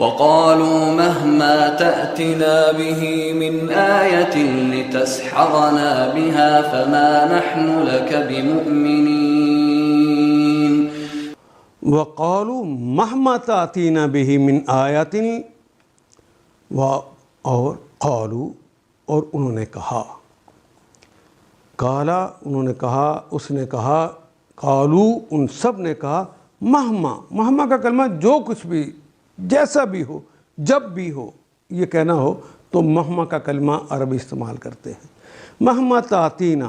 وقالوا مهما تأتنا به من آية لتسحرنا بها فما نحن لك بمؤمنين. وقالوا مهما تأتينا به من آیات اور قالوا اور انہوں نے کہا، کالا انہوں نے کہا، اس نے کہا، قالو ان سب نے کہا، مہما کا کلمہ جو کچھ بھی جیسا بھی ہو جب بھی ہو یہ کہنا ہو تو مہما کا کلمہ عربی استعمال کرتے ہیں. مہما تاتینا،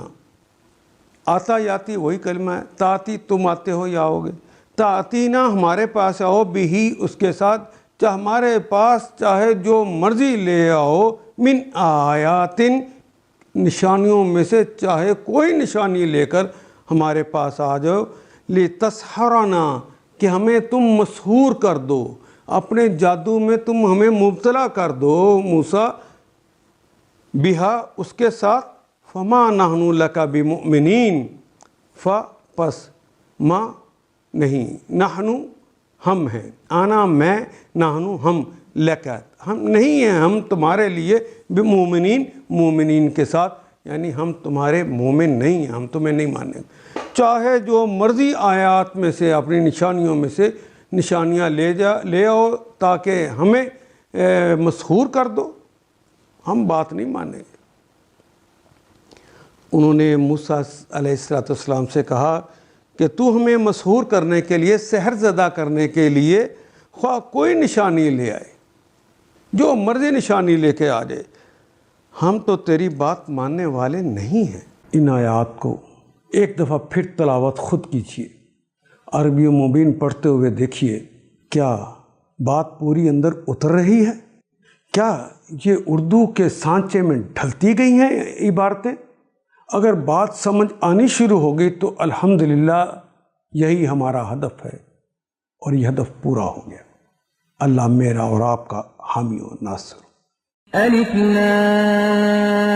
آتا یاتی وہی کلمہ ہے، تاتی تم آتے ہو یا آؤ گے، تاتینا ہمارے پاس آؤ، بھی اس کے ساتھ، چاہے ہمارے پاس چاہے جو مرضی لے آؤ، من آیاتن نشانیوں میں سے چاہے کوئی نشانی لے کر ہمارے پاس آ جاؤ، لتسحرنا کہ ہمیں تم مسحور کر دو، اپنے جادو میں تم ہمیں مبتلا کر دو موسیٰ، بہا اس کے ساتھ، فما نحن لک بمؤمنین، پس ما نہیں، نحن ہم ہیں، آنا میں، نحن ہم، لک ہم نہیں ہیں، ہم تمہارے لیے، بمؤمنین مومنین کے ساتھ، یعنی ہم تمہارے مومن نہیں ہیں، ہم تمہیں نہیں مانیں گے. چاہے جو مرضی آیات میں سے اپنی نشانیوں میں سے نشانیاں لے آؤ تاکہ ہمیں مسحور کر دو، ہم بات نہیں مانیں گے. انہوں نے موسیٰ علیہ السلام سے کہا کہ تو ہمیں مسحور کرنے کے لیے، سحر زدہ کرنے کے لیے خواہ کوئی نشانی لے آئے، جو مرضی نشانی لے کے آ جائے، ہم تو تیری بات ماننے والے نہیں ہیں. ان آیات کو ایک دفعہ پھر تلاوت خود کیجیے، عربی و مبین پڑھتے ہوئے دیکھیے کیا بات پوری اندر اتر رہی ہے، کیا یہ اردو کے سانچے میں ڈھلتی گئی ہیں عبارتیں. اگر بات سمجھ آنی شروع ہو گئی تو الحمدللہ یہی ہمارا ہدف ہے اور یہ ہدف پورا ہو گیا. اللہ میرا اور آپ کا حامی و ناصر. الف لام